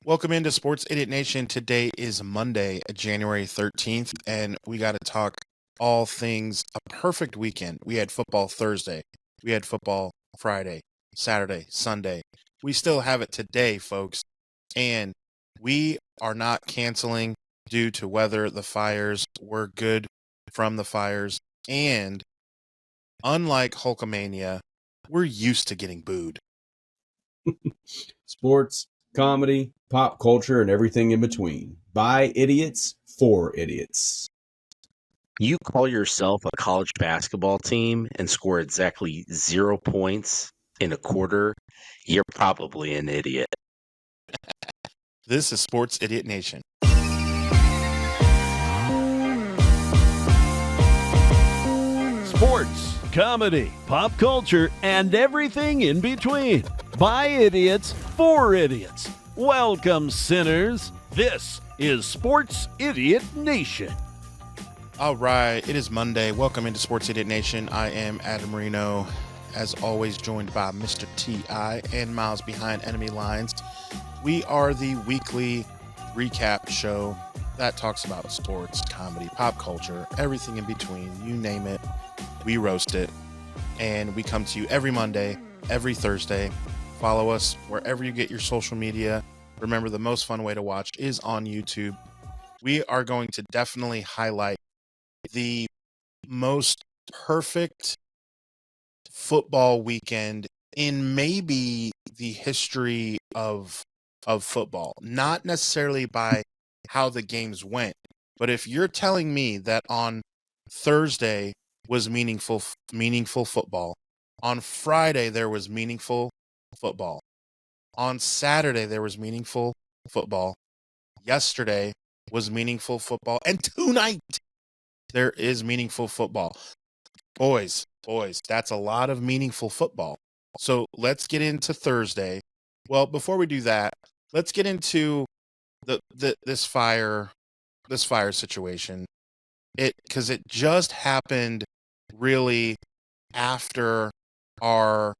Welcome into Sports Idiot Nation. Today is Monday, January 13th, and we got to talk all things a perfect weekend. We had football Thursday, we had football Friday, Saturday, Sunday. We still have it today, folks, and we are not canceling due to weather. The fires were good from the fires, and unlike Hulkamania, we're used to getting booed. Sports, comedy, pop culture, and everything in between. By idiots, for idiots. You call yourself a college basketball team and score exactly 0 points in a quarter, you're probably an idiot. This is Sports Idiot Nation. Sports, comedy, pop culture, and everything in between. By idiots, for idiots. Welcome, sinners. This is Sports Idiot Nation. All right, it is Monday. Welcome into Sports Idiot Nation. I am Adam Marino, as always, joined by Mr. T.I. and Miles behind enemy lines. We are the weekly recap show that talks about sports, comedy, pop culture, everything in between. You name it, we roast it. And we come to you every Monday, every Thursday. Follow us wherever you get your social media. Remember, the most fun way to watch is on YouTube. We are going to definitely highlight the most perfect football weekend in maybe the history of football. Not necessarily by how the games went, but if you're telling me that on Thursday was meaningful football, on Friday there was meaningful football, on Saturday there was meaningful football, yesterday was meaningful football, and tonight there is meaningful football. Boys, that's a lot of meaningful football. So let's get into Thursday. Well, before we do that, let's get into this fire situation. Because it just happened really after our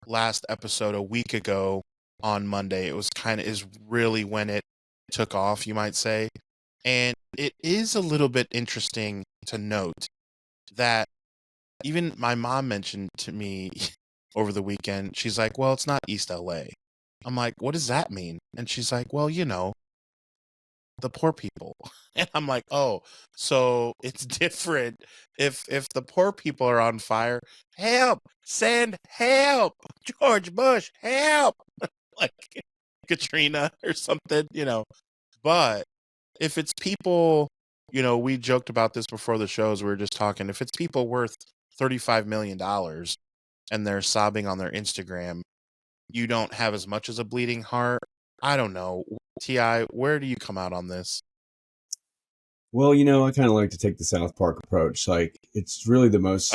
last episode a week ago on Monday. It was is really when it took off, you might say. And it is a little bit interesting to note that even my mom mentioned to me over the weekend, she's like, well, it's not East LA. I'm like, what does that mean? And she's like, well, the poor people. And I'm like, oh, so it's different. If the poor people are on fire, help, send help, George Bush, help, like Katrina or something, But if it's people, we joked about this before the shows, we were just talking, if it's people worth $35 million and they're sobbing on their Instagram, you don't have as much as a bleeding heart. I don't know. T.I., where do you come out on this? Well, I kind of like to take the South Park approach. Like, it's really the most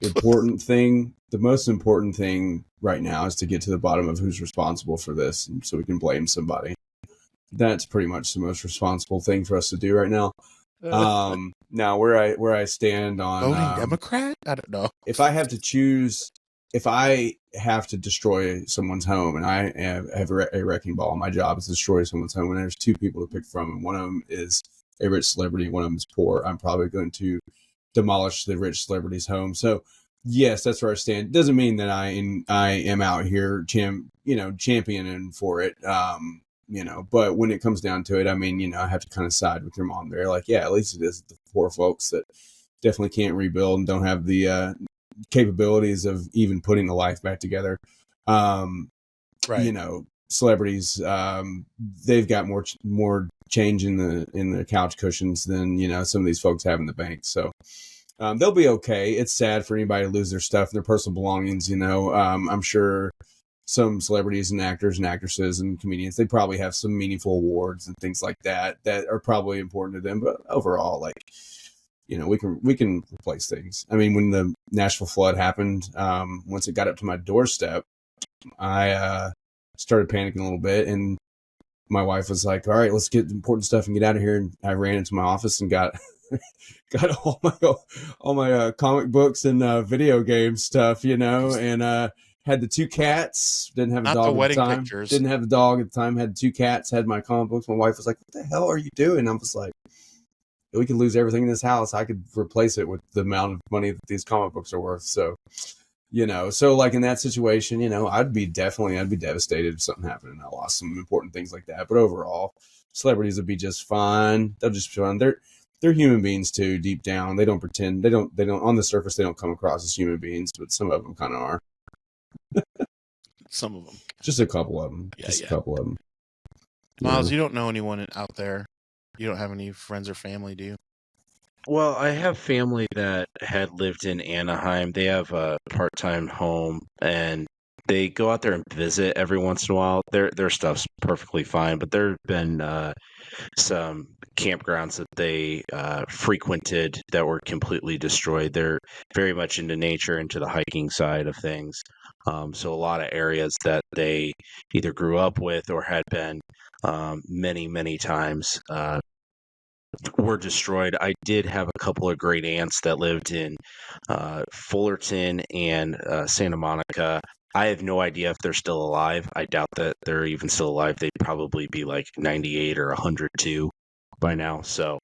important thing. The most important thing right now is to get to the bottom of who's responsible for this, and so we can blame somebody. That's pretty much the most responsible thing for us to do right now. Now, where I stand on voting Democrat, I don't know. If I have to choose, if I have to destroy someone's home, and I have a wrecking ball, my job is to destroy someone's home, and there's two people to pick from, and one of them is a rich celebrity, one of them is poor, I'm probably going to demolish the rich celebrity's home. So yes, that's where I stand. Doesn't mean that I am out here championing for it. But when it comes down to it, I mean, I have to kind of side with your mom there. Like, yeah, at least it is the poor folks that definitely can't rebuild and don't have the capabilities of even putting the life back together. Right. Celebrities, they've got more change in the couch cushions than some of these folks have in the bank. So they'll be okay. It's sad for anybody to lose their stuff and their personal belongings. I'm sure some celebrities and actors and actresses and comedians, they probably have some meaningful awards and things like that are probably important to them. But overall, like, we can replace things. I mean, when the Nashville flood happened, once it got up to my doorstep, I started panicking a little bit, and my wife was like, all right, let's get important stuff and get out of here. And I ran into my office and got all my comic books and video game stuff, and Had the 2 cats. Didn't have a Not the dog at the wedding time. pictures. Didn't have a dog at the time. Had 2 cats. Had my comic books. My wife was like, "What the hell are you doing?" I was like, "We could lose everything in this house. I could replace it with the amount of money that these comic books are worth." So, so like in that situation, I'd be devastated if something happened and I lost some important things like that. But overall, celebrities would be just fine. They'll just be fine. They're human beings too. Deep down, they don't pretend. They don't. On the surface, they don't come across as human beings, but some of them kind of are. Some of them. Just a couple of them. Yeah, Just yeah. a couple of them. Miles, you don't know anyone out there. You don't have any friends or family, do you? Well, I have family that had lived in Anaheim. They have a part-time home, and they go out there and visit every once in a while. Their stuff's perfectly fine, but there have been some campgrounds that they frequented that were completely destroyed. They're very much into nature, into the hiking side of things. So a lot of areas that they either grew up with or had been many, many times were destroyed. I did have a couple of great aunts that lived in Fullerton and Santa Monica. I have no idea if they're still alive. I doubt that they're even still alive. They'd probably be like 98 or 102 by now. So,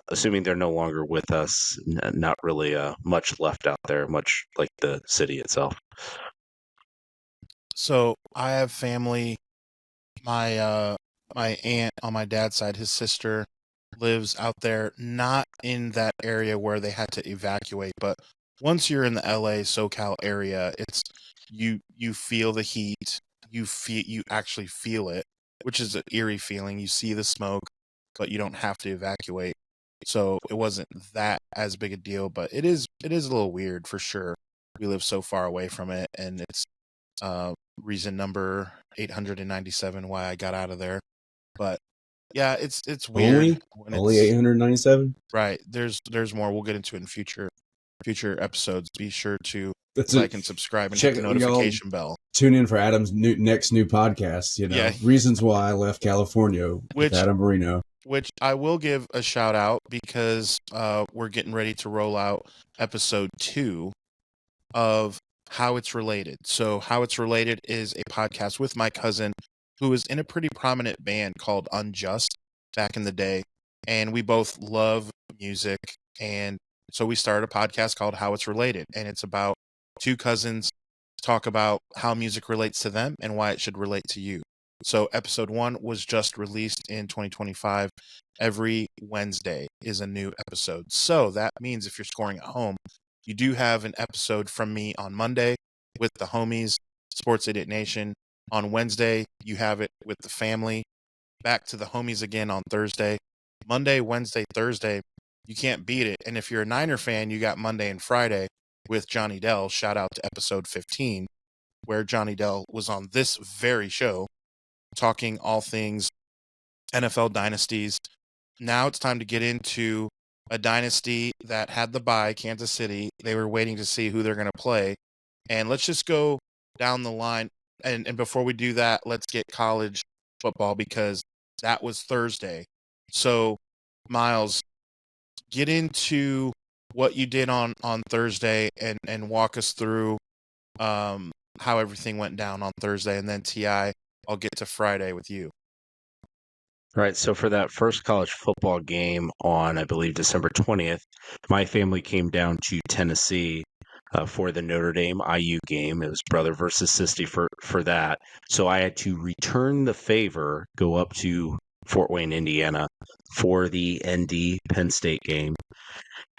assuming they're no longer with us, not really much left out there, much like the city itself. So I have family. My aunt on my dad's side, his sister lives out there, not in that area where they had to evacuate, but once you're in the LA SoCal area, it's you feel the heat, you actually feel it, which is an eerie feeling. You see the smoke, but you don't have to evacuate. So it wasn't that as big a deal, but it is a little weird for sure. We live so far away from it, and it's reason number 897 why I got out of there. But yeah, it's weird when Only it's 897. right. There's more. We'll get into it in future episodes. Be sure to That's like it. and subscribe and Check hit the it, y'all. notification bell. Tune in for Adam's next new podcast. Yeah. Reasons why I left California with Adam Marino. Which I will give a shout out because we're getting ready to roll out episode 2 of How It's Related. So How It's Related is a podcast with my cousin who was in a pretty prominent band called Unjust back in the day. And we both love music. And so we started a podcast called How It's Related. And it's about 2 cousins talk about how music relates to them and why it should relate to you. So episode 1 was just released in 2025. Every Wednesday is a new episode. So that means if you're scoring at home, you do have an episode from me on Monday with the homies, Sports Idiot Nation. On Wednesday, you have it with the family. Back to the homies again on Thursday. Monday, Wednesday, Thursday, you can't beat it. And if you're a Niner fan, you got Monday and Friday with Johnny Dell. Shout out to episode 15, where Johnny Dell was on this very show talking all things NFL dynasties. Now it's time to get into a dynasty that had the bye, Kansas City. They were waiting to see who they're going to play. And let's just go down the line. And before we do that, let's get college football because that was Thursday. So, Miles, get into what you did on Thursday and walk us through how everything went down on Thursday. And then, T.I., I'll get to Friday with you. Right. So for that first college football game on, I believe, December 20th, my family came down to Tennessee for the Notre Dame IU game. It was brother versus sister for that. So I had to return the favor, go up to Fort Wayne, Indiana for the ND Penn State game.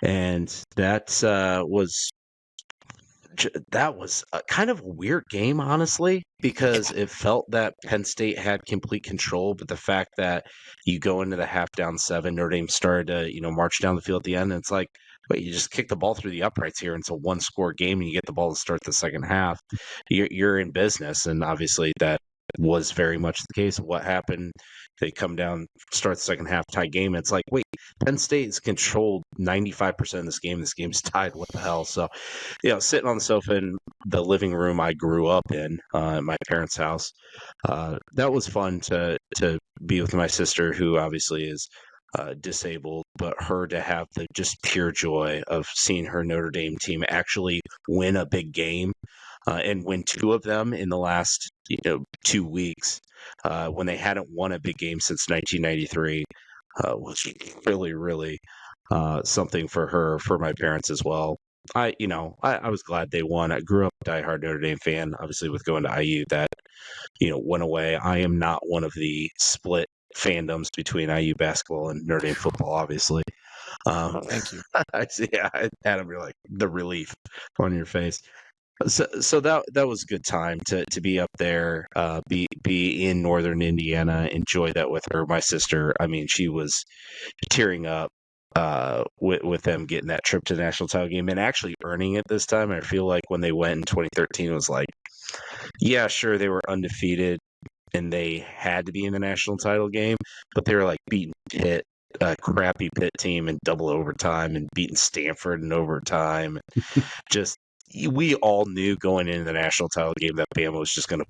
And that was a kind of a weird game, honestly, because it felt that Penn State had complete control. But the fact that you go into the half down 7, Notre Dame started to, march down the field at the end. And it's like, wait, you just kick the ball through the uprights here. And it's a 1-score game and you get the ball to start the second half. You're in business. And obviously that was very much the case. What happened? They come down, start the second half, tie game. It's like, wait, Penn State's controlled 95% of this game. This game's tied. What the hell? So, sitting on the sofa in the living room I grew up in at my parents' house, that was fun to be with my sister, who obviously is disabled, but her to have the just pure joy of seeing her Notre Dame team actually win a big game. and win 2 of them in the last 2 weeks when they hadn't won a big game since 1993 was really, really something for my parents as well. I was glad they won. I grew up a diehard Notre Dame fan, obviously with going to IU that went away. I am not one of the split fandoms between IU basketball and Notre Dame football, obviously. Thank you. I see. Adam, you're like the relief on your face. So that was a good time to be up there, be in northern Indiana, enjoy that with her. My sister, I mean, she was tearing up with them getting that trip to the national title game and actually earning it this time. I feel like when they went in 2013, it was like, yeah, sure, they were undefeated and they had to be in the national title game, but they were like beating Pitt, a crappy Pitt team in double overtime, and beating Stanford in overtime. Just we all knew going into the national title game that Bama was just going to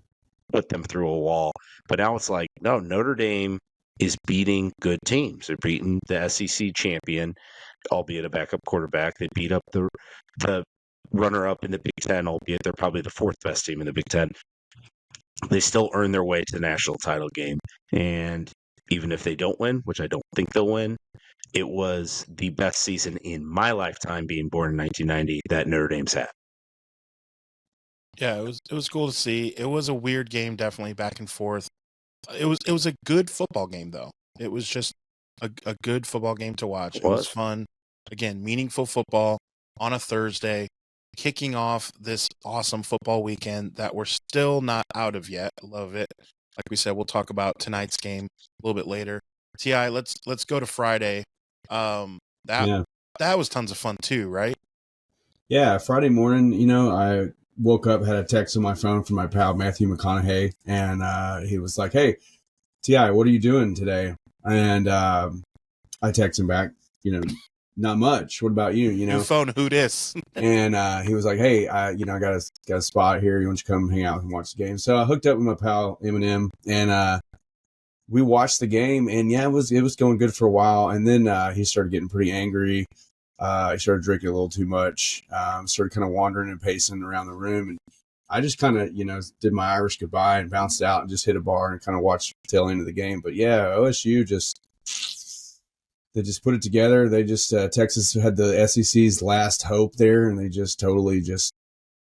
put them through a wall. But now it's like, no, Notre Dame is beating good teams. They're beating the SEC champion, albeit a backup quarterback. They beat up the runner-up in the Big Ten, albeit they're probably the 4th best team in the Big Ten. They still earn their way to the national title game. And even if they don't win, which I don't think they'll win, it was the best season in my lifetime, being born in 1990, that Notre Dame's had. Yeah, it was cool to see. It was a weird game, definitely back and forth. It was a good football game though. It was just a good football game to watch. It was fun. Again, meaningful football on a Thursday, kicking off this awesome football weekend that we're still not out of yet. I love it. Like we said, we'll talk about tonight's game a little bit later. Ti, let's go to Friday. That was tons of fun too, right? Yeah, Friday morning, I woke up, had a text on my phone from my pal Matthew McConaughey, and he was like, "Hey, Ti, what are you doing today?" And I texted him back, not much. What about you? New phone, who dis? And he was like, "Hey, I got a spot here. You want to come hang out and watch the game?" So I hooked up with my pal Eminem, and we watched the game. And yeah, it was going good for a while, and then he started getting pretty angry. He started drinking a little too much. Started kind of wandering and pacing around the room, and I just kind of did my Irish goodbye and bounced out and just hit a bar and kind of watched the tail end of the game. But yeah, OSU they just put it together. They just Texas had the SEC's last hope there, and they just totally just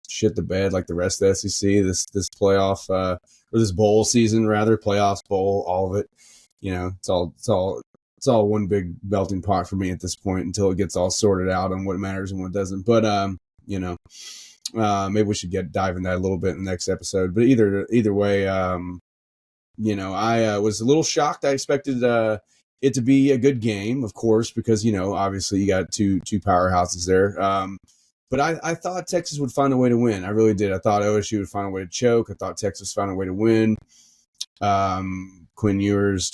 shit the bed like the rest of the SEC. This playoff or this bowl season rather, playoffs, bowl, all of it. It's all one big melting pot for me at this point until it gets all sorted out on what matters and what doesn't. But maybe we should dive into that a little bit in the next episode. But either way, I was a little shocked. I expected it to be a good game, of course, because obviously you got two powerhouses there. But I thought Texas would find a way to win. I really did. I thought OSU would find a way to choke. I thought Texas found a way to win. Quinn Ewers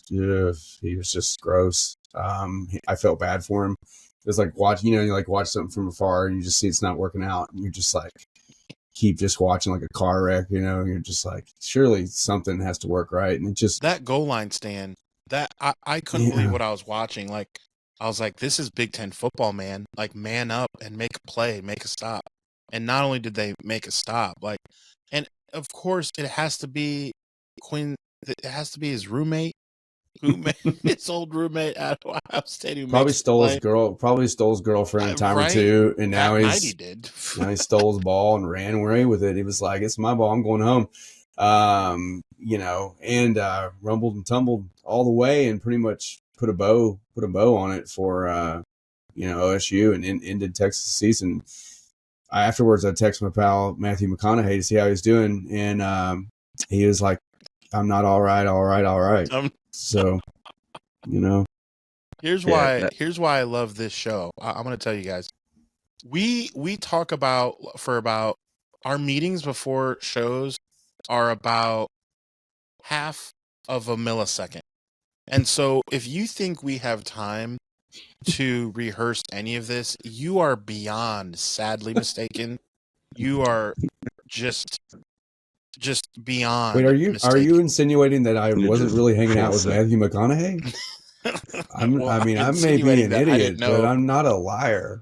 he was just gross. I felt bad for him. It was like watch something from afar and you just see it's not working out, and you're just like keep just watching like a car wreck. You're just like, surely something has to work right, and it just that goal line stand. That I couldn't believe what I was watching. Like I was like, this is Big Ten football, man. Like man up and make a play, make a stop. And not only did they make a stop, and of course it has to be Quinn. It has to be his roommate. His old roommate at Ohio State. Probably stole his girlfriend a time or two, and now he did. Now he stole his ball and ran away with it. He was like, "It's my ball. I'm going home." And rumbled and tumbled all the way, and pretty much put a bow on it for OSU and ended Texas season. Afterwards, I texted my pal Matthew McConaughey to see how he's doing, and he was like, "I'm not all right. So, here's why I love this show. I'm going to tell you guys. We talk about our meetings before shows are about half of a millisecond. And so if you think we have time to rehearse any of this, you are beyond sadly mistaken. You are just beyond. Wait, are you mistaken. insinuating that I wasn't really hanging out with Matthew McConaughey? I may be an idiot, but I'm not a liar.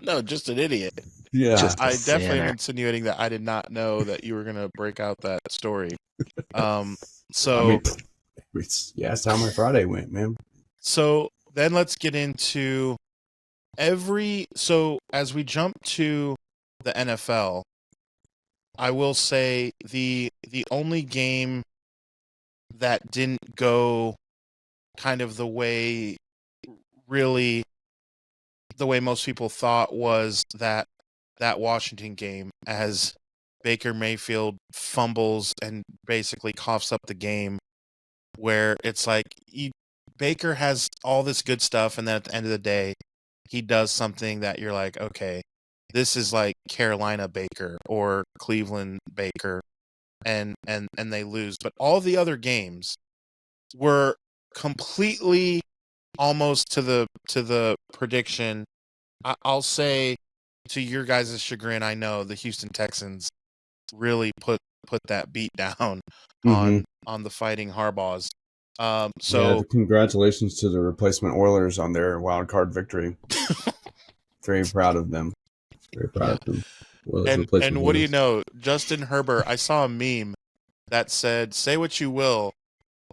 No, just an idiot. Yeah. Just a I definitely am sinner. insinuating that I did not know that you were going to break out that story. I So mean, that's how my Friday went, man. so then let's get into so as we jump to the NFL, I will say the only game that didn't go kind of really the way most people thought was that Washington game, as Baker Mayfield fumbles and basically coughs up the game, where it's like Baker has all this good stuff, and then at the end of the day, he does something that you're like, okay, this is like Carolina Baker or Cleveland Baker, and they lose. But all the other games were completely almost to the prediction. I'll say, to your guys' chagrin, I know the Houston Texans really put that beat down Mm-hmm. on the Fighting Harbaughs. Yeah, congratulations to the replacement Oilers on their wild card victory. Very proud of them. Very proud of them. And what do you know, Justin Herbert? I saw a meme that said, "Say what you will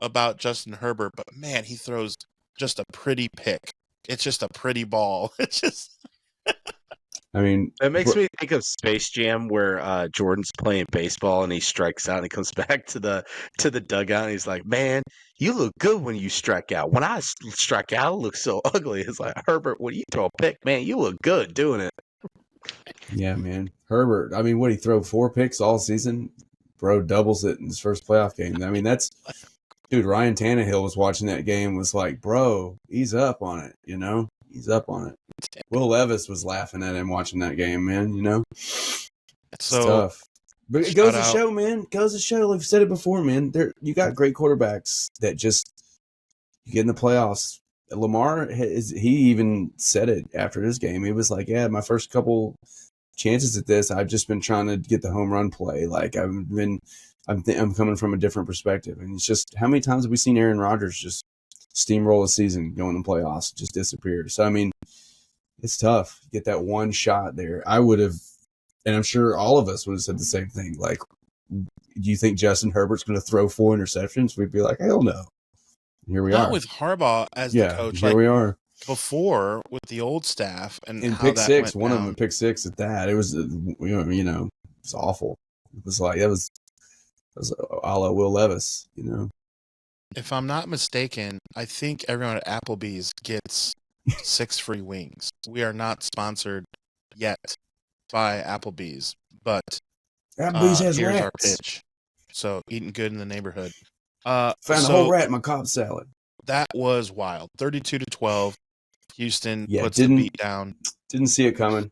about Justin Herbert, but man, he throws just a pretty pick. It's just a pretty ball. It's just." I mean, It makes me think of Space Jam, where Jordan's playing baseball and he strikes out and he comes back to the dugout and he's like, "Man, you look good when you strike out. When I strike out, I look so ugly." It's like, Herbert, when you throw a pick, man, you look good doing it. yeah, man. Herbert, I mean, what, he throw 4 picks all season? Bro doubles it in his first playoff game. I mean, dude, Ryan Tannehill was watching that game, was like, bro, he's up on it, you know? He's up on it. Will Levis was laughing at him watching that game, man, you know? It's tough. But it goes to show, man. It goes to show, like I've said it before, man. You got great quarterbacks that just you get in the playoffs. Lamar, he even said it after his game. He was like, yeah, my first couple chances at this, I've just been trying to get the home run play. Like, I'm coming from a different perspective. And it's just, how many times have we seen Aaron Rodgers just steamroll a season, going in playoffs, just disappear? So, I mean, it's tough. Get that one shot there. I would have, and I'm sure all of us would have said the same thing. Like, do you think Justin Herbert's going to throw 4 interceptions? We'd be like, hell no. Here we are. Not with Harbaugh as the coach. Here we are. Before, with the old staff, and in how pick that six, went one down. of them pick 6 at that. It was, it's awful. It was like, that was a la Will Levis, you know. If I'm not mistaken, I think everyone at Applebee's gets 6 free wings. We are not sponsored yet by Applebee's, but Applebee's has here's rats. our pitch. So, eating good in the neighborhood. Found a whole rat in my Cobb salad. That was wild. 32-12. Houston puts the beat down. Didn't see it coming.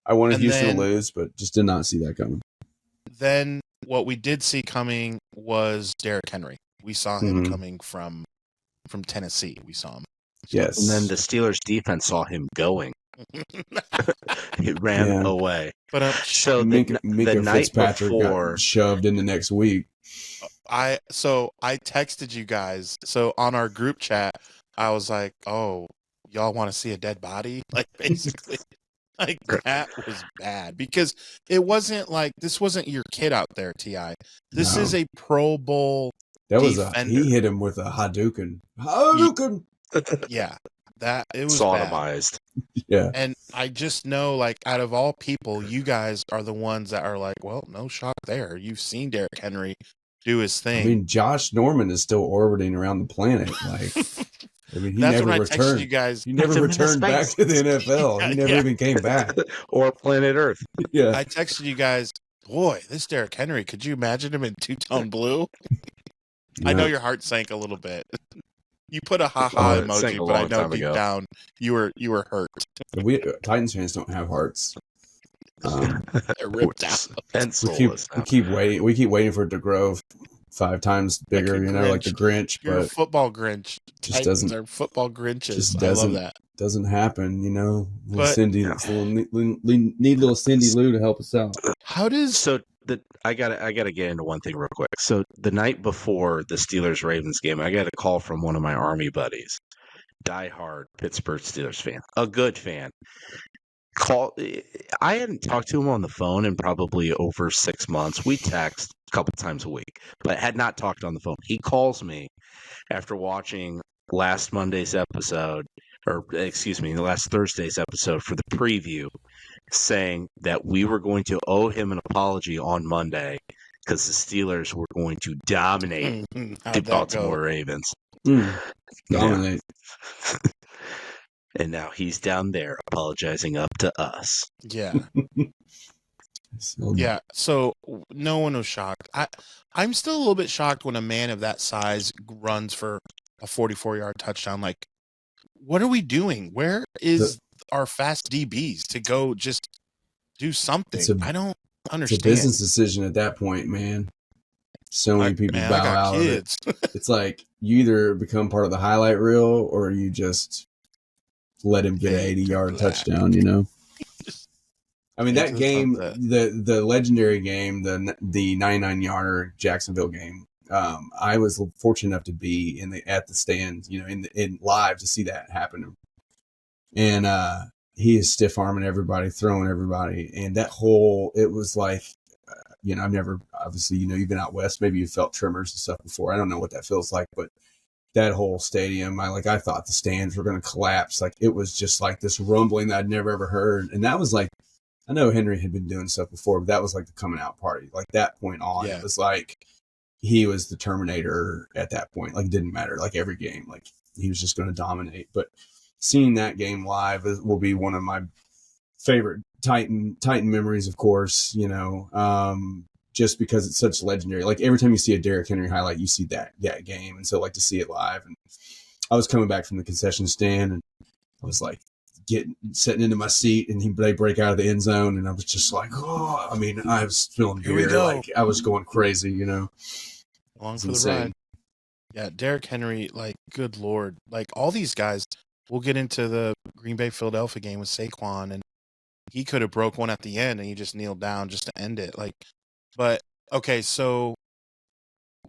I wanted Houston to lose, but just did not see that coming. Then what we did see coming was Derrick Henry. We saw him coming from Tennessee. We saw him. Yes. And then the Steelers defense saw him going. It ran away. But so the night Fitzpatrick before got shoved in the next week. I texted you guys. So on our group chat, I was like, "Oh, y'all want to see a dead body?" Like, basically, like, that was bad, because it wasn't like, this wasn't your kid out there, Ti. This is a Pro Bowl. That was he hit him with a Hadouken. Yeah, that it was sodomized. Yeah, and I just know, like, out of all people, you guys are the ones that are like, well, no shock there. You've seen Derrick Henry do his thing. I mean, Josh Norman is still orbiting around the planet. Like, I mean, he That's never when I returned. texted you guys. He never returned back to the NFL. He never even came back. Or planet Earth. Yeah. I texted you guys, boy, this Derrick Henry, could you imagine him in two-tone blue? I know your heart sank a little bit. You put a ha-ha emoji, but I know deep down you were hurt. We Titans fans don't have hearts. They're ripped out. We keep waiting. We keep waiting for it to grow 5 times bigger. Like like the Grinch. You're but a football Grinch. Just doesn't. They're football Grinches. Just I love that. Doesn't happen. Little Cindy, need little Cindy Lou to help us out. How does I gotta get into one thing real quick. So the night before the Steelers Ravens game, I got a call from one of my Army buddies, diehard Pittsburgh Steelers fan, a good fan. I hadn't talked to him on the phone in probably over 6 months. We text a couple times a week, but had not talked on the phone. He calls me after watching last Monday's episode, or excuse me, last Thursday's episode for the preview, saying that we were going to owe him an apology on Monday because the Steelers were going to dominate the How'd that Baltimore go? Ravens. Dominate. And now he's down there apologizing up to us. Yeah. So, Yeah. So no one was shocked. I'm still a little bit shocked when a man of that size runs for a 44-yard touchdown. Like, what are we doing? Where is our fast DBs to go just do something? I don't It's understand. a business decision at that point, man. So many people Man, I bow got out kids. of it. It's like you either become part of the highlight reel or you just let him get an 80-yard touchdown, you know? I mean, that game, the legendary game, the 99-yarder Jacksonville game, I was fortunate enough to be at the stand, you know, in live to see that happen. And he is stiff arming everybody, throwing everybody, and it was like, you know, I've never, obviously, you know, you've been out west, maybe you felt tremors and stuff before. I don't know what that feels like, but that whole stadium, I thought the stands were going to collapse. Like, it was just like this rumbling that I'd never ever heard, and that was like, I know Henry had been doing stuff before, but that was like the coming out party. Like, that point on, It was like he was the Terminator at that point. Like, it didn't matter. Like, every game, like, he was just going to dominate. But seeing that game live will be one of my favorite Titan memories, of course, you know, just because it's such legendary. Like, every time you see a Derrick Henry highlight, you see that game. And so, like, to see it live. And I was coming back from the concession stand, and I was like, sitting into my seat, and they break out of the end zone, and I was just like, oh, I mean, I was feeling weird, like I was going crazy, you know. Along for the ride. Yeah, Derrick Henry, like, good Lord. Like, all these guys, we'll get into the Green Bay-Philadelphia game with Saquon, and he could have broke one at the end, and he just kneeled down just to end it. Like, but, okay, so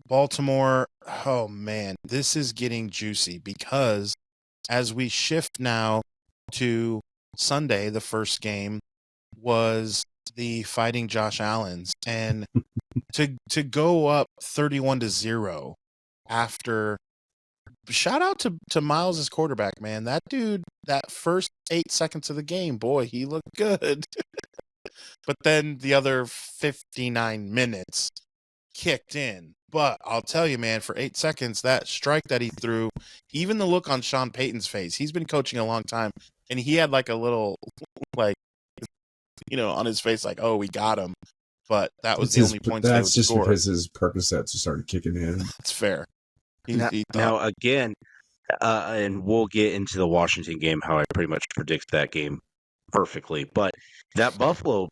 Baltimore, oh, man, this is getting juicy because as we shift now to Sunday, the first game was the Fighting Josh Allens, and to go up 31-0 after, shout out to Miles' quarterback, man. That dude, that first 8 seconds of the game, boy, he looked good. But then the other 59 minutes kicked in. But I'll tell you, man, for 8 seconds, that strike that he threw, even the look on Sean Payton's face, he's been coaching a long time, and he had like a little, like, you know, on his face, like, oh, we got him. But that was the only points they would score. That's just because his Percocets started kicking in. That's fair. Now, again, and we'll get into the Washington game, how I pretty much predict that game perfectly. But that Buffalo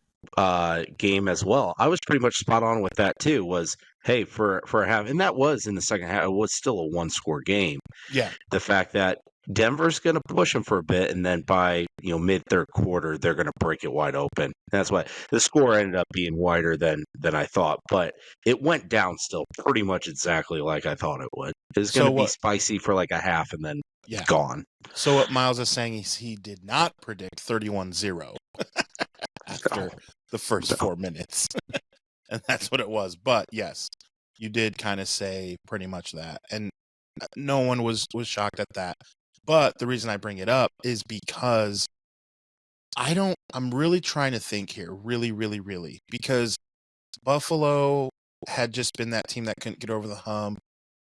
game as well, I was pretty much spot on with that too. Was, hey, for a half, and that was in the second half, it was still a 1-score game. Yeah. The fact that Denver's going to push them for a bit, and then by mid third quarter, they're going to break it wide open. That's why the score ended up being wider than I thought, but it went down still pretty much exactly like I thought it would. It was going to be spicy for like a half, and then gone. So what Miles is saying is he did not predict 31-0 after the first 4 minutes, and that's what it was. But yes, you did kind of say pretty much that, and no one was shocked at that. But the reason I bring it up is because I'm really trying to think here, really, really, really, because Buffalo had just been that team that couldn't get over the hump.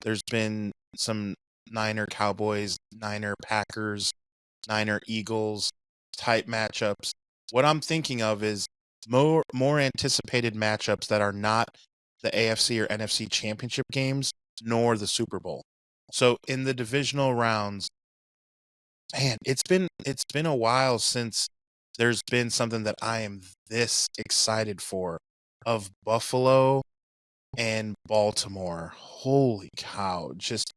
There's been some Niner Cowboys, Niner Packers, Niner Eagles type matchups. What I'm thinking of is more anticipated matchups that are not the AFC or NFC championship games, nor the Super Bowl. So in the divisional rounds, man, it's been a while since there's been something that I am this excited for, of Buffalo and Baltimore. Holy cow. Just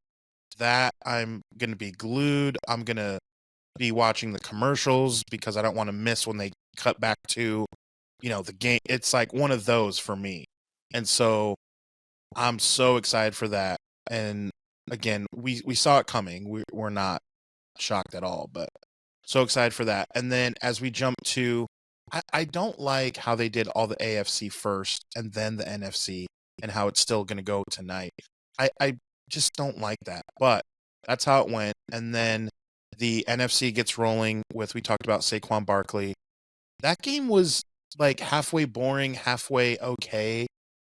that, I'm going to be glued. I'm going to be watching the commercials because I don't want to miss when they cut back to, the game. It's like one of those for me. And so I'm so excited for that. And again, we saw it coming. We're not shocked at all, but So excited for that. And then as we jump to, I don't like how they did all the AFC first and then the NFC and how it's still going to go tonight. I just don't like that. But that's how it went. And then the NFC gets rolling with, we talked about Saquon Barkley. That game was like halfway boring, halfway okay.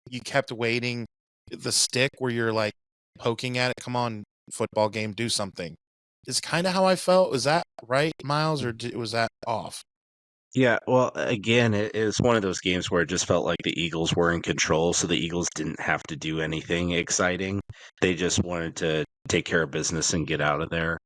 You kept waiting the stick where you're like poking at it. Come on, football game, do something. Is kind of how I felt. Was that right, Miles, or was that off? Yeah, well, again, it is one of those games where it just felt like the Eagles were in control, so the Eagles didn't have to do anything exciting. They just wanted to take care of business and get out of there.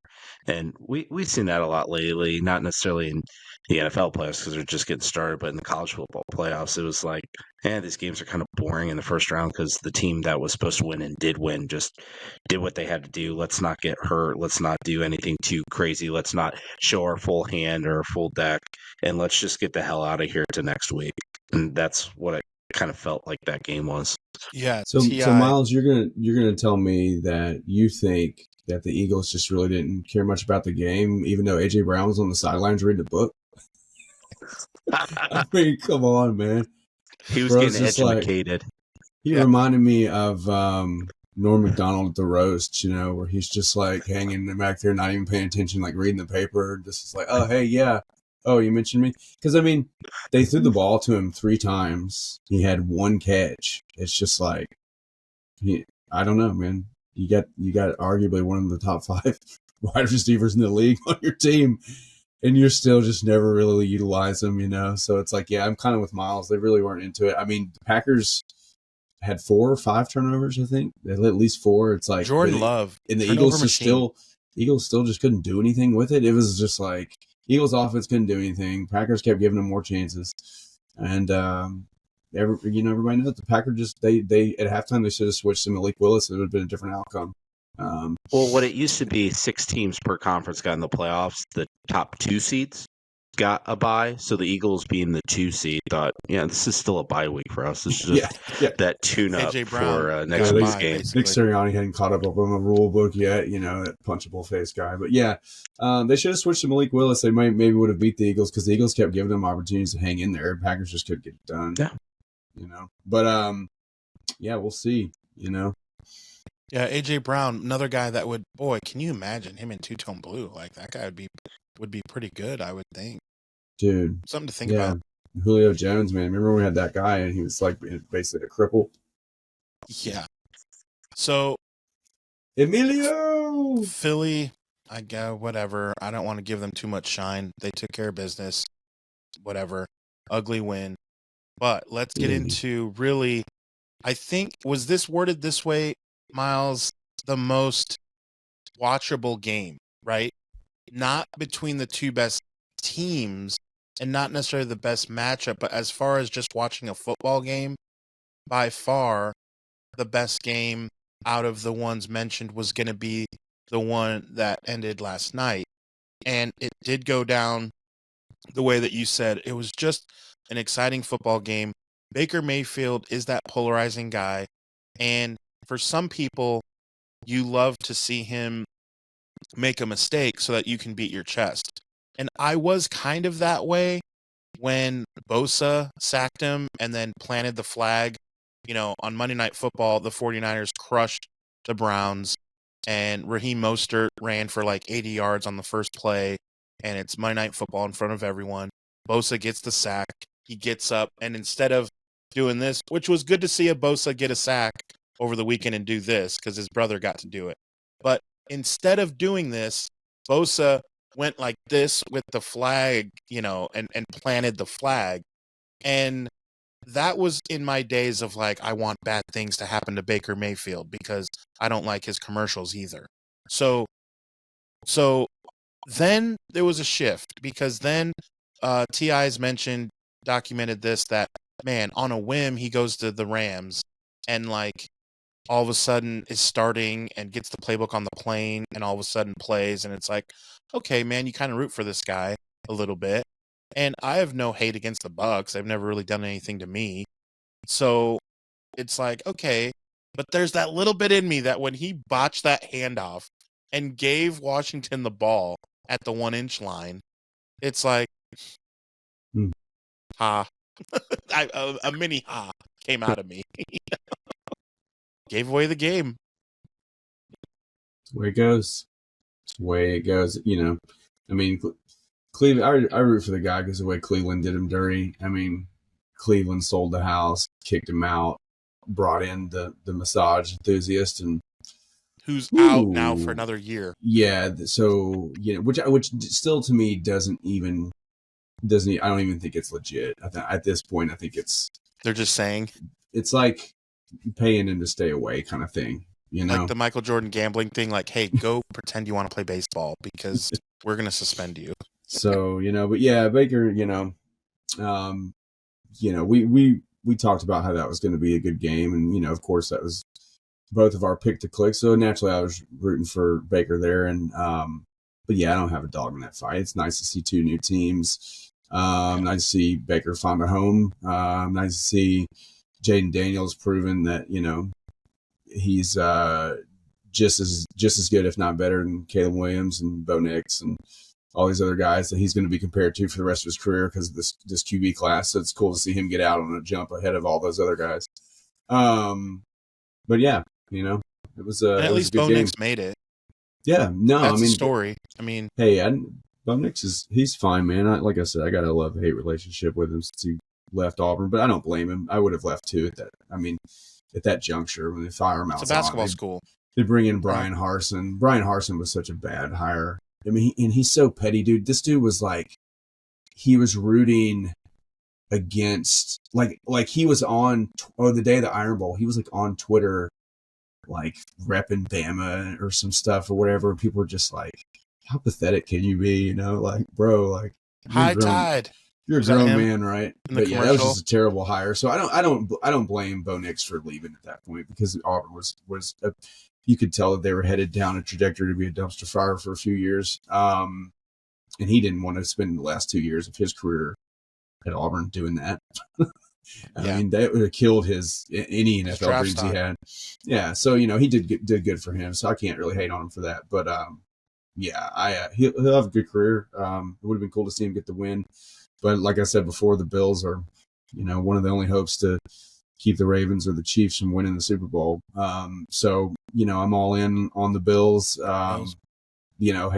And we've seen that a lot lately, not necessarily in the NFL playoffs because they're just getting started, but in the college football playoffs, it was like, these games are kind of boring in the first round because the team that was supposed to win and did win just did what they had to do. Let's not get hurt. Let's not do anything too crazy. Let's not show our full hand or full deck, and let's just get the hell out of here to next week. And that's what I kind of felt like that game was. Yeah. So Miles, you're gonna tell me that you think that the Eagles just really didn't care much about the game, even though AJ Brown was on the sidelines reading a book. I mean, come on, man. He was Bro's getting just like- educated. He reminded me of Norm Macdonald at the roast, where he's just like hanging back there, not even paying attention, like reading the paper. Just is like, oh, hey, yeah. Oh, you mentioned me? Because, I mean, they threw the ball to him 3 times. He had 1 catch. It's just like, I don't know, man. You got arguably one of the top 5 wide receivers in the league on your team, and you're still just never really utilize them, So it's like, yeah, I'm kind of with Miles. They really weren't into it. I mean, the Packers had 4 or 5 turnovers, I think. They had at least 4. It's like Jordan Love. And the Eagles still just couldn't do anything with it. It was just like Eagles offense couldn't do anything. Packers kept giving them more chances. And everybody knows the Packers just they at halftime they should have switched to Malik Willis. It would have been a different outcome. Well, what it used to be, 6 teams per conference got in the playoffs. The top 2 seeds got a bye, so the Eagles, being the 2 seed, thought, this is still a bye week for us. This is just that tune-up for next week's game. Nick Sirianni hadn't caught up on the rule book yet, that punchable face guy. But yeah, they should have switched to Malik Willis. They maybe would have beat the Eagles because the Eagles kept giving them opportunities to hang in there. Packers just couldn't get it done. Yeah. But yeah, we'll see, Yeah, AJ Brown, another guy that would, boy, can you imagine him in two-tone blue? Like that guy would be pretty good, I would think. Dude, something to think about. Julio Jones, man. Remember when we had that guy and he was like basically a cripple? Yeah. So Emilio Philly, I go whatever. I don't want to give them too much shine. They took care of business. Whatever. Ugly win. But let's get into really, I think, was this worded this way, Miles? The most watchable game, right? Not between the 2 best teams and not necessarily the best matchup, but as far as just watching a football game, by far the best game out of the ones mentioned was going to be the one that ended last night. And it did go down the way that you said. It was just an exciting football game. Baker Mayfield is that polarizing guy. And for some people, you love to see him make a mistake so that you can beat your chest. And I was kind of that way when Bosa sacked him and then planted the flag. On Monday Night Football, the 49ers crushed the Browns, and Raheem Mostert ran for like 80 yards on the first play, and it's Monday Night Football in front of everyone. Bosa gets the sack. He gets up, and instead of doing this, which was good to see a Bosa get a sack over the weekend and do this because his brother got to do it. But instead of doing this, Bosa went like this with the flag, and planted the flag. And that was in my days of like, I want bad things to happen to Baker Mayfield because I don't like his commercials either. So then there was a shift because then T.I.'s documented this, that, man, on a whim, he goes to the Rams and like all of a sudden is starting and gets the playbook on the plane and all of a sudden plays. And it's like, okay, man, you kind of root for this guy a little bit. And I have no hate against the Bucs. They've never really done anything to me. So it's like, okay, but there's that little bit in me that when he botched that handoff and gave Washington the ball at the 1-inch line, it's like, Hmm. ha. A mini ha came out of me. Gave away the game. That's the way it goes. That's the way it goes. I mean, Cleveland. I root for the guy because the way Cleveland did him dirty. I mean, Cleveland sold the house, kicked him out, brought in the massage enthusiast, and who's out now for another year. Yeah. So which still to me doesn't. I don't even think it's legit. At this point, I think they're just saying it's like paying him to stay away kind of thing. Like the Michael Jordan gambling thing, like, hey, go pretend you want to play baseball because we're going to suspend you. So, but yeah, Baker, we talked about how that was going to be a good game. And, of course, that was both of our pick to click. So naturally I was rooting for Baker there. And, but yeah, I don't have a dog in that fight. It's nice to see two new teams. Nice to see Baker find a home. Nice to see Jaden Daniels proven that, he's just as good, if not better, than Caleb Williams and Bo Nix and all these other guys that he's going to be compared to for the rest of his career because of this QB class. So it's cool to see him get out on a jump ahead of all those other guys. But yeah, it was at least Bo Nix made it. Yeah, no, that's a story. I mean, hey, Bo Nix he's fine, man. Like I said, I got a love-hate relationship with him since he left Auburn, but I don't blame him. I would have left too at that juncture when they fire him out. It's a basketball school. They bring in Brian Harsin. Brian Harsin was such a bad hire. I mean, and he's so petty, dude. This dude was like, he was rooting against, like he was on, the day of the Iron Bowl, he was like on Twitter, like repping Bama or some stuff or whatever. And people were just like, how pathetic can you be? Like, bro, like, high tide. You're a grown man, right? But yeah, that was just a terrible hire. So I don't blame Bo Nix for leaving at that point because Auburn was you could tell that they were headed down a trajectory to be a dumpster fire for a few years. And he didn't want to spend the last 2 years of his career at Auburn doing that. I mean, that would have killed any NFL dreams he had. Yeah, so he did good for him. So I can't really hate on him for that. But yeah, he'll have a good career. It would have been cool to see him get the win. But like I said before, the Bills are, one of the only hopes to keep the Ravens or the Chiefs from winning the Super Bowl. So, I'm all in on the Bills. Hey,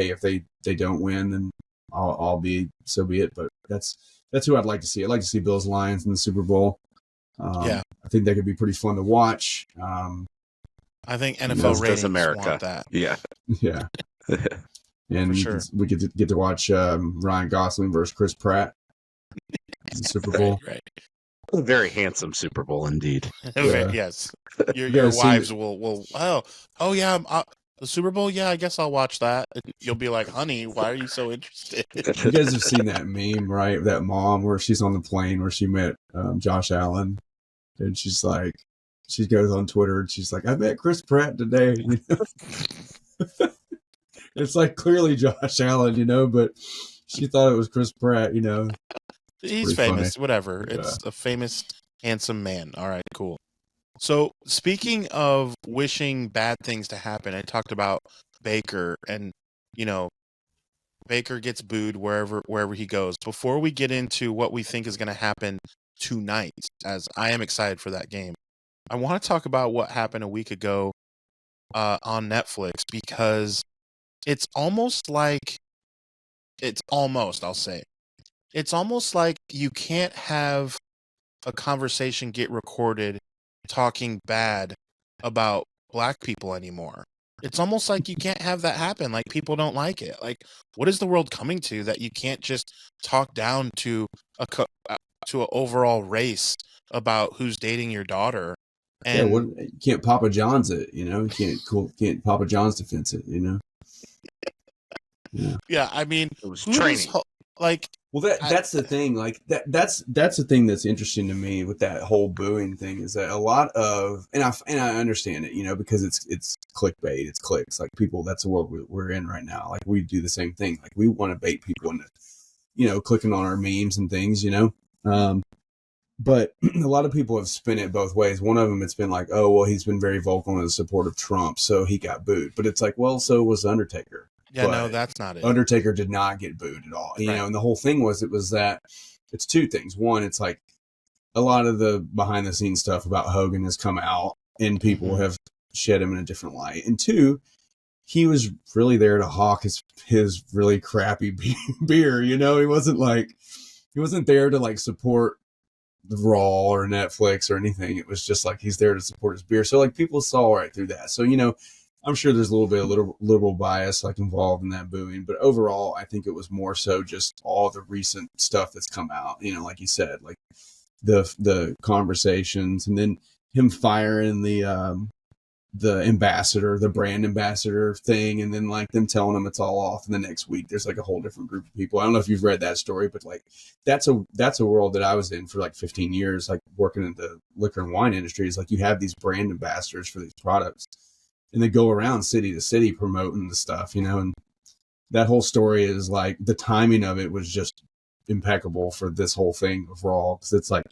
if they don't win, then I'll be, so be it. But that's who I'd like to see. I'd like to see Bills Lions in the Super Bowl. I think that could be pretty fun to watch. I think NFL ratings America want that. Yeah. And we get to watch Ryan Gosling versus Chris Pratt in the Super Bowl. Right. A very handsome Super Bowl indeed. Yeah. Yes. Your wives will oh yeah, the Super Bowl, yeah, I guess I'll watch that. You'll be like, honey, why are you so interested? You guys have seen that meme, right? That mom where she's on the plane where she met Josh Allen, and she's like, she goes on Twitter and she's like, I met Chris Pratt today. It's like clearly Josh Allen, but she thought it was Chris Pratt. He's famous, funny. whatever. Yeah. It's a famous, handsome man. All right, cool. So speaking of wishing bad things to happen, I talked about Baker and, Baker gets booed wherever he goes. Before we get into what we think is going to happen tonight, as I am excited for that game, I want to talk about what happened a week ago on Netflix because it's almost like you can't have a conversation get recorded talking bad about black people anymore. It's almost like you can't have that happen. Like, people don't like it. Like, what is the world coming to that you can't just talk down to an overall race about who's dating your daughter? And you can't Papa John's it, You can't Papa John's defense it, Yeah, I mean, it was training. That's the thing. Like that's the thing that's interesting to me with that whole booing thing is that a lot of and I understand it, because it's clickbait, it's clicks. Like, people, that's the world we're in right now. Like, we do the same thing. Like, we want to bait people into, clicking on our memes and things, But a lot of people have spun it both ways. One of them, it's been like, oh, well, he's been very vocal in support of Trump, so he got booed. But it's like, well, so was Undertaker. Yeah, no, that's not it. Undertaker did not get booed at all. You know, and the whole thing was, it's two things. One, it's like a lot of the behind the scenes stuff about Hogan has come out and people have shed him in a different light. And two, he was really there to hawk his really crappy beer. You know, he wasn't there to like support the Raw or Netflix or anything. It was just like he's there to support his beer. So like people saw right through that. So, you know, I'm sure there's a little bit of liberal bias like involved in that booing, but overall, I think it was more so just all the recent stuff that's come out. You know, like you said, like the conversations, and then him firing the ambassador, the brand ambassador thing, and then like them telling him it's all off, and the next week there's like a whole different group of people. I don't know if you've read that story, but like that's a world that I was in for like 15 years, like working in the liquor and wine industry. Is like you have these brand ambassadors for these products, and they go around city to city promoting the stuff, you know, and that whole story is like the timing of it was just impeccable for this whole thing of Raw, because it's like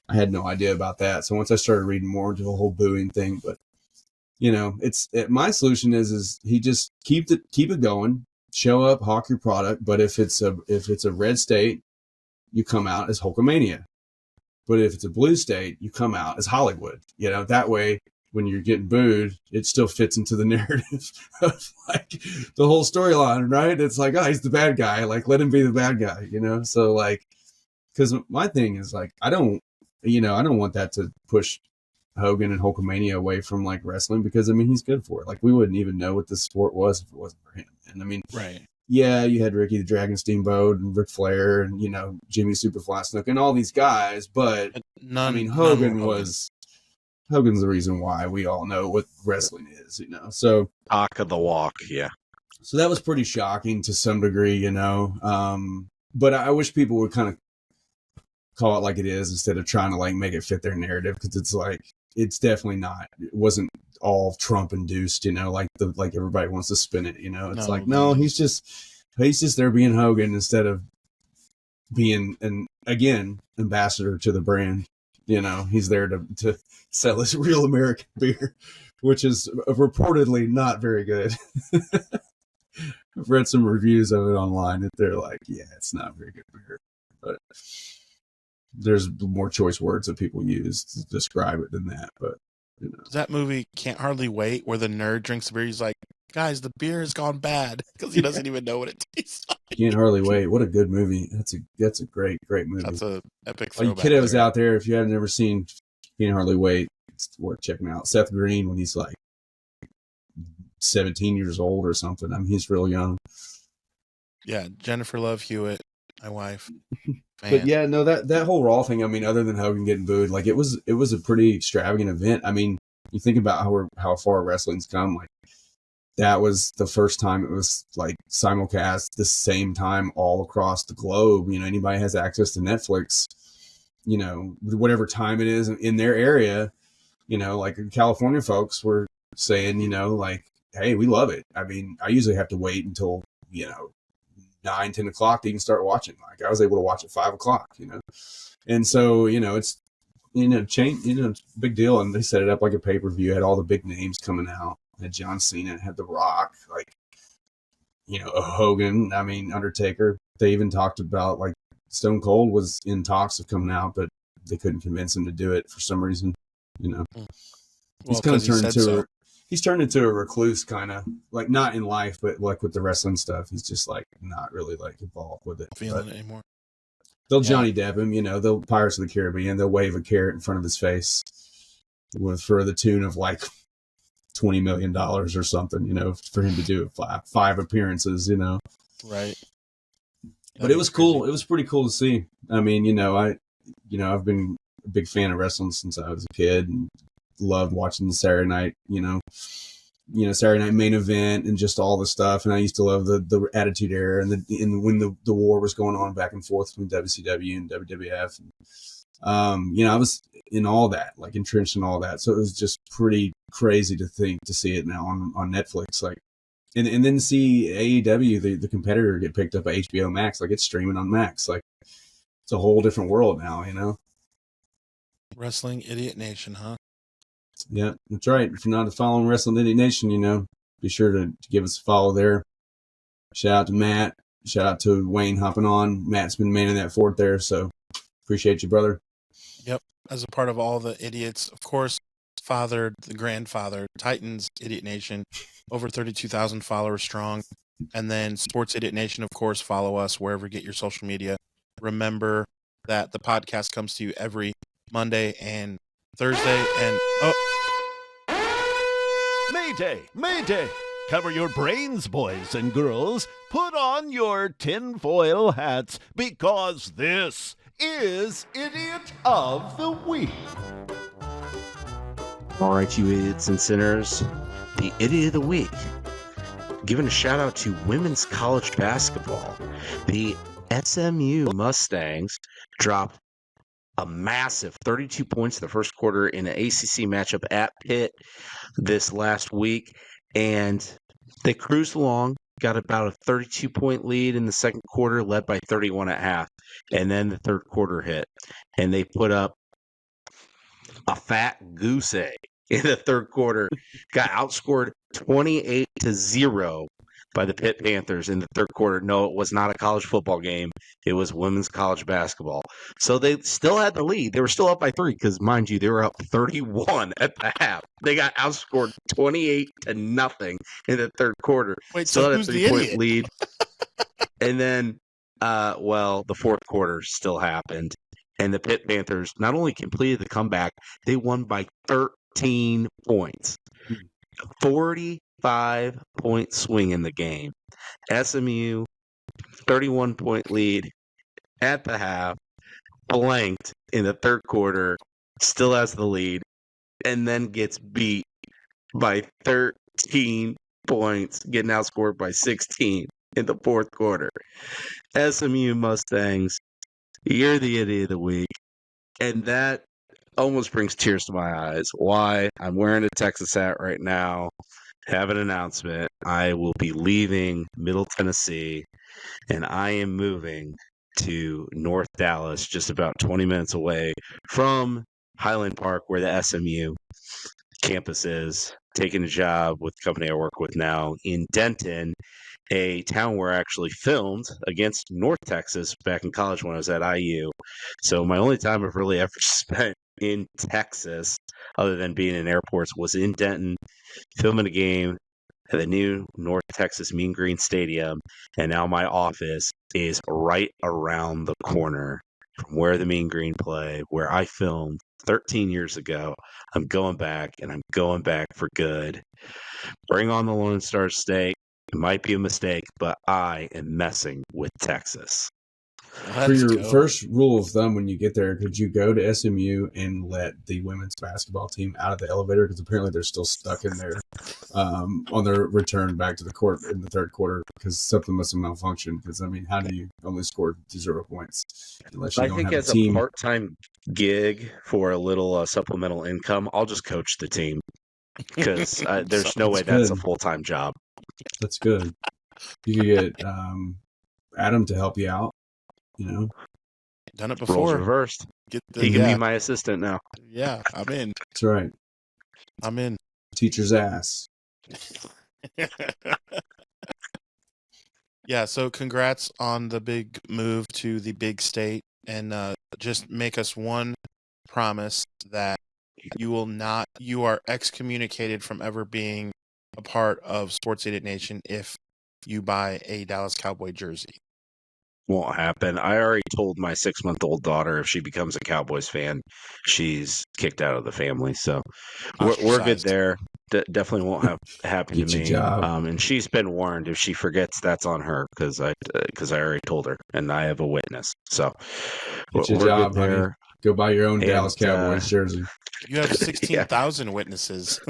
I had no idea about that. So once I started reading more into the whole booing thing, but you know, my solution is he just keep it going, show up, hawk your product. But if it's a red state, you come out as Hulkamania. But if it's a blue state, you come out as Hollywood. You know, that way when you're getting booed, it still fits into the narrative of like the whole storyline, right? It's like, oh, he's the bad guy. Like, let him be the bad guy, you know? So like, because my thing is like, I don't want that to push Hogan and Hulkamania away from like wrestling, because I mean he's good for it. Like we wouldn't even know what this sport was if it wasn't for him. And I mean, right? Yeah, you had Ricky the Dragon Steamboat and Ric Flair and you know Jimmy Superfly Snuka and all these guys, but Hogan's the reason why we all know what wrestling is, you know. So talk of the walk, yeah. So that was pretty shocking to some degree, you know. But I wish people would kind of call it like it is instead of trying to like make it fit their narrative, because it's like it's definitely not. It wasn't all Trump induced, you know, like everybody wants to spin it, you know. It's he's just there being Hogan instead of being an ambassador to the brand. You know, he's there to sell his real American beer, which is reportedly not very good. I've read some reviews of it online that they're like, yeah, it's not very good beer, but there's more choice words that people use to describe it than that. But you know, that movie Can't Hardly Wait, where the nerd drinks the beer, he's like, guys, the beer has gone bad, because he doesn't even know what it tastes like. Can't Hardly Wait. What a good movie. That's a great movie. That's a epic throwback. All you kiddos out there, if you haven't ever seen Can't Hardly Wait, it's worth checking out. Seth Green, when he's like 17 years old or something. I mean, he's real young. Yeah, Jennifer Love Hewitt, my wife. But yeah, no, that whole Raw thing, I mean, other than Hogan getting booed, like it was a pretty extravagant event. I mean, you think about how far wrestling's come, like that was the first time it was like simulcast the same time all across the globe. You know, anybody has access to Netflix, you know, whatever time it is in their area, you know, like California folks were saying, you know, like, hey, we love it. I mean, I usually have to wait until, you know, 9-10 o'clock to even start watching. Like I was able to watch at 5 o'clock, you know. And so, you know, it's, you know, it's a big deal. And they set it up like a pay-per-view, had all the big names coming out. Had John Cena, had The Rock, like, you know, Hogan, I mean, Undertaker. They even talked about like Stone Cold was in talks of coming out, but they couldn't convince him to do it for some reason, you know. Well, he's kind of turned into a recluse, kind of like not in life, but like with the wrestling stuff, he's just like not really like involved with it. Feeling it anymore. They'll Johnny Depp him, you know. They'll Pirates of the Caribbean. They'll wave a carrot in front of his face for the tune of like $20 million or something, you know, for him to do five appearances, you know. Right. But it was cool. It was pretty cool to see. I mean, you know, I've been a big fan of wrestling since I was a kid and loved watching the Saturday night, Saturday night main event and just all the stuff. And I used to love the Attitude Era and when the war was going on back and forth between WCW and WWF. And, I was in all that, like entrenched in all that. So it was just pretty crazy to see it now on Netflix, like, and then see AEW, the competitor, get picked up by HBO Max. Like it's streaming on Max. Like it's a whole different world now, you know? Wrestling Idiot Nation, huh? Yeah, that's right. If you're not following Wrestling Idiot Nation, be sure to give us a follow there. Shout out to Matt. Shout out to Wayne hopping on. Matt's been manning that fort there, so appreciate you, brother. Yep. As a part of all the idiots, of course, father, the grandfather, Titans Idiot Nation, over 32,000 followers strong. And then Sports Idiot Nation, of course, follow us wherever you get your social media. Remember that the podcast comes to you every Monday and Thursday. And Mayday! Mayday! Cover your brains, boys and girls. Put on your tinfoil hats because this is Idiot of the Week. All right, you idiots and sinners, the Idiot of the Week. Giving a shout out to women's college basketball. The SMU Mustangs dropped a massive 32 points in the first quarter in an ACC matchup at Pitt this last week, and they cruised along, got about a 32-point lead in the second quarter, led by 31 at half, and then the third quarter hit, and they put up a fat goose egg in the third quarter, got outscored 28-0 by the Pitt Panthers in the third quarter. No, it was not a college football game. It was women's college basketball. So they still had the lead. They were still up by 3 because, mind you, they were up 31 at the half. They got outscored 28-0 in the third quarter. wait, Still so had a who's the 3-point idiot? lead. And then, the fourth quarter still happened. And the Pitt Panthers not only completed the comeback, they won by 13 points. 45-point swing in the game. SMU, 31-point lead at the half, blanked in the third quarter, still has the lead, and then gets beat by 13 points, getting outscored by 16 in the fourth quarter. SMU Mustangs, you're the Idiot of the Week. And that almost brings tears to my eyes. Why? I'm wearing a Texas hat right now. Have an announcement. I will be leaving Middle Tennessee, and I am moving to North Dallas, just about 20 minutes away from Highland Park, where the SMU campus is, taking a job with the company I work with now in Denton, a town where I actually filmed against North Texas back in college when I was at IU. So my only time I've really ever spent in Texas, other than being in airports, was in Denton, filming a game at the new North Texas Mean Green Stadium, and now my office is right around the corner from where the Mean Green play, where I filmed 13 years ago. I'm going back, and I'm going back for good. Bring on the Lone Star State. It might be a mistake, but I am messing with Texas. For your first rule of thumb when you get there, could you go to SMU and let the women's basketball team out of the elevator? Because apparently they're still stuck in there on their return back to the court in the third quarter because something must have malfunctioned. Because, I mean, how do you only score 0 points unless you I don't think have as a team? a part-time gig for a little supplemental income, I'll just coach the team because there's no way that's a full-time job. That's good. You could get Adam to help you out. You know, Done it Roles before. reversed. Get the, He can yeah, be my assistant now. yeah, I'm in. that's right. I'm in. Teacher's ass. Yeah, so congrats on the big move to the big state, and just make us one promise that you are excommunicated from ever being a part of Sports Idiot Nation if you buy a Dallas Cowboy jersey. Won't happen. I already told my 6-month-old daughter if she becomes a Cowboys fan, she's kicked out of the family. So we're good Ostracized. there. Definitely won't happen Get to your me. job. And she's been warned. If she forgets, that's on her because I already told her, and I have a witness. So Get your we're job, good honey. there. Go buy your own And, Dallas Cowboys jersey. You have 16,000 witnesses.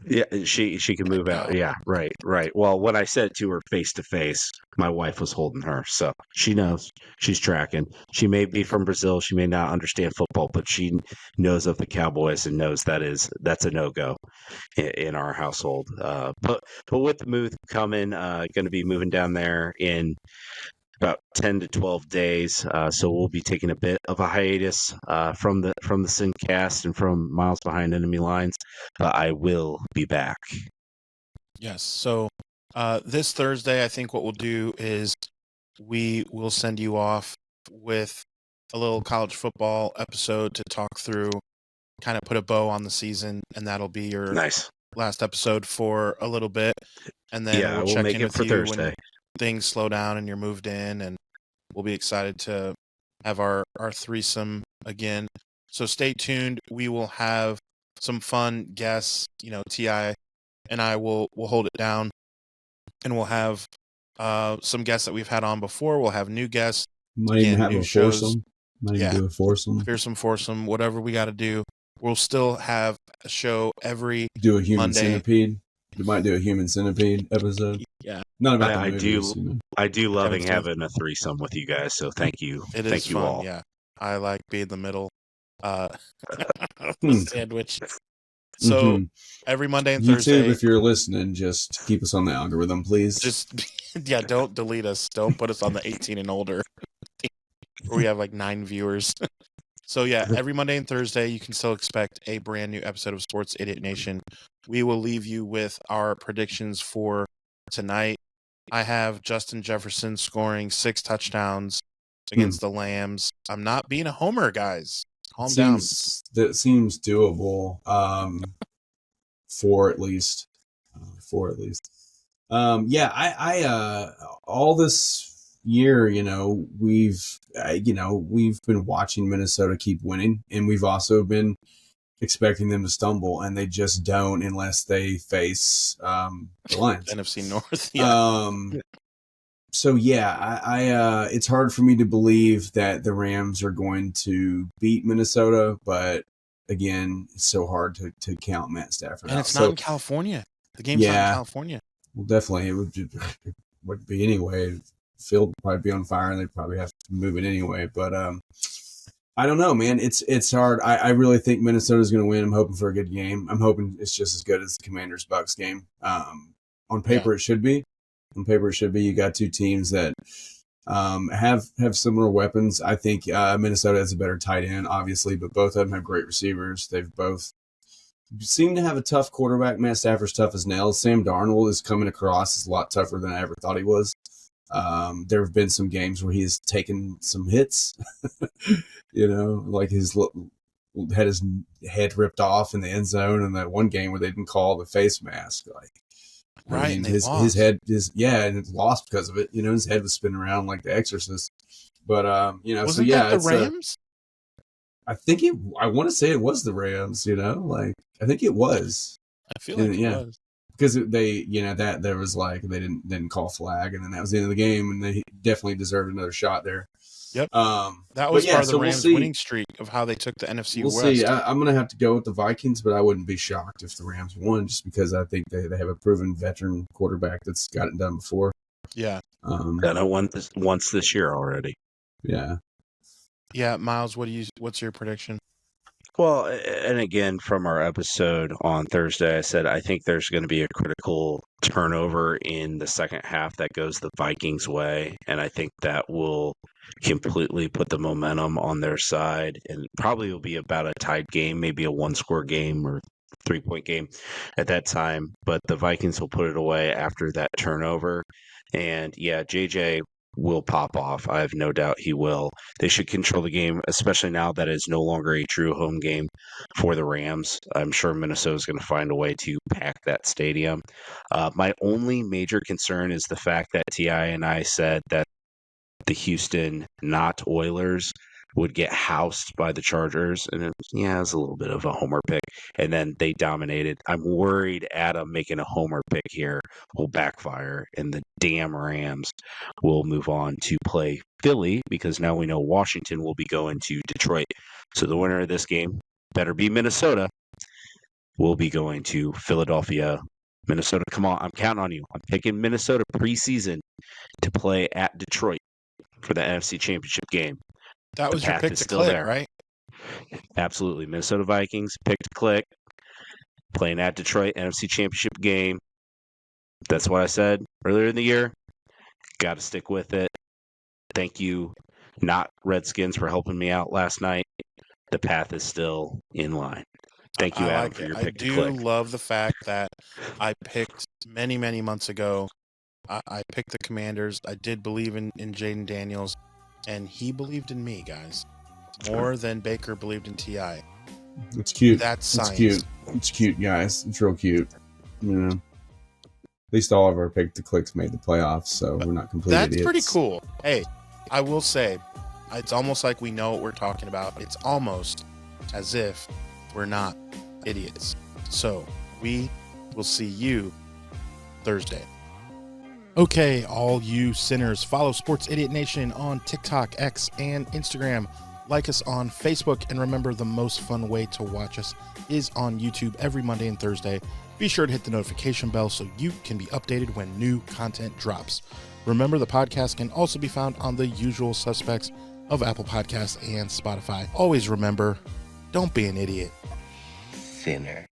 Yeah, she can move out. No. Yeah, right. Well, when I said to her face to face, my wife was holding her, so she knows. She's tracking. She may be from Brazil. She may not understand football, but she knows of the Cowboys and knows that's a no-go in our household. But with the move coming, going to be moving down there in about 10 to 12 days. So we'll be taking a bit of a hiatus from the Sincast and from Miles Behind Enemy Lines, but I will be back. Yes, so This Thursday, I think what we'll do is we will send you off with a little college football episode to talk through, kind of put a bow on the season, and that'll be your Nice. last episode for a little bit. And then Yeah, we'll we'll check make in it with for you Thursday. when things slow down and you're moved in, and we'll be excited to have our threesome again. So stay tuned. We will have some fun guests. Ti and I will hold it down, and we'll have some guests that we've had on before. We'll have new guests. Might even Again, have new a shows. foursome. Might even Yeah. do a foursome. Fearsome foursome, whatever we got to do. We'll still have a show every Do a human Monday. centipede. We might do a human centipede episode. Yeah, Not about the I movies. I do loving Kevin Smith. having a threesome with you guys. So thank you. it thank is you fun. all. Yeah, I like being the middle Hmm. sandwich. So Mhm. every Monday and YouTube, Thursday, if you're listening, just keep us on the algorithm, please. just don't delete us. Don't put us on the 18 and older, where we have like 9 viewers. So yeah, every Monday and Thursday, you can still expect a brand new episode of Sports Idiot Nation. We will leave you with our predictions for tonight. I have Justin Jefferson scoring 6 touchdowns against the Lambs. I'm not being a homer, guys. Calm down. That seems doable. Four at least. Yeah, I all this year, we've been watching Minnesota keep winning, and we've also been expecting them to stumble, and they just don't unless they face the Lions. NFC North. Yeah. So yeah, I it's hard for me to believe that the Rams are going to beat Minnesota, but again, it's so hard to count Matt Stafford And out. it's not in California. The game's not in California. Well, definitely, it would be anyway. The field would probably be on fire, and they'd probably have to move it anyway. But I don't know, man. It's hard. I really think Minnesota's going to win. I'm hoping for a good game. I'm hoping it's just as good as the Commanders-Bucks game. On paper, It should be. On paper, it should be. You got two teams that have similar weapons. I think Minnesota has a better tight end, obviously, but both of them have great receivers. They've both seem to have a tough quarterback. Matt Stafford's tough as nails. Sam Darnold is coming across as a lot tougher than I ever thought he was. There have been some games where he has taken some hits, like had his head ripped off in the end zone, and that one game where they didn't call the face mask. Right, and his head and it's lost because of it. His head was spinning around like The Exorcist. But wasn't that the Rams? I want to say it was the Rams. I think it was. I feel like it was. Because they, that there was they didn't call flag, and then that was the end of the game, and they definitely deserved another shot there. Yep. That was part of the Rams' winning streak of how they took the NFC West. We'll see. I'm going to have to go with the Vikings, but I wouldn't be shocked if the Rams won, just because I think they have a proven veteran quarterback that's got it done before. Yeah. Done it once this year already. Yeah. Yeah, Miles, what's your prediction? Well, and again, from our episode on Thursday, I said I think there's going to be a critical turnover in the second half that goes the Vikings' way, and I think that will completely put the momentum on their side, and probably will be about a tied game, maybe a one-score game or 3-point game at that time, but the Vikings will put it away after that turnover. And yeah, JJ will pop off. I have no doubt he will. They should control the game, especially now that it's no longer a true home game for the Rams. I'm sure Minnesota's going to find a way to pack that stadium. My only major concern is the fact that Ti and I said that the Houston not Oilers would get housed by the Chargers, and it was a little bit of a homer pick, and then they dominated. I'm worried Adam making a homer pick here will backfire, and the damn Rams will move on to play Philly, because now we know Washington will be going to Detroit. So the winner of this game better be Minnesota. Will be going to Philadelphia. Minnesota, come on, I'm counting on you. I'm picking Minnesota preseason to play at Detroit for the NFC Championship game. That was your pick to click, right? Absolutely. Minnesota Vikings, pick to click, playing at Detroit, NFC Championship game. That's what I said earlier in the year. Got to stick with it. Thank you, not Redskins, for helping me out last night. The path is still in line. Thank you, Adam, for your pick to click. I do love the fact that I picked many, many months ago I picked the Commanders. I did believe in Jaden Daniels, and he believed in me, guys, more than Baker believed in T.I. It's cute. That's science. It's cute. It's cute, guys. It's real cute. You know, at least all of our pick the clicks made the playoffs, so we're not complete That's idiots. pretty cool. Hey, I will say, it's almost like we know what we're talking about. It's almost as if we're not idiots. So we will see you Thursday. Okay, all you sinners, follow Sports Idiot Nation on TikTok, X, and Instagram. Like us on Facebook, and remember, the most fun way to watch us is on YouTube every Monday and Thursday. Be sure to hit the notification bell so you can be updated when new content drops. Remember, the podcast can also be found on the usual suspects of Apple Podcasts and Spotify. Always remember, don't be an idiot. Sinner.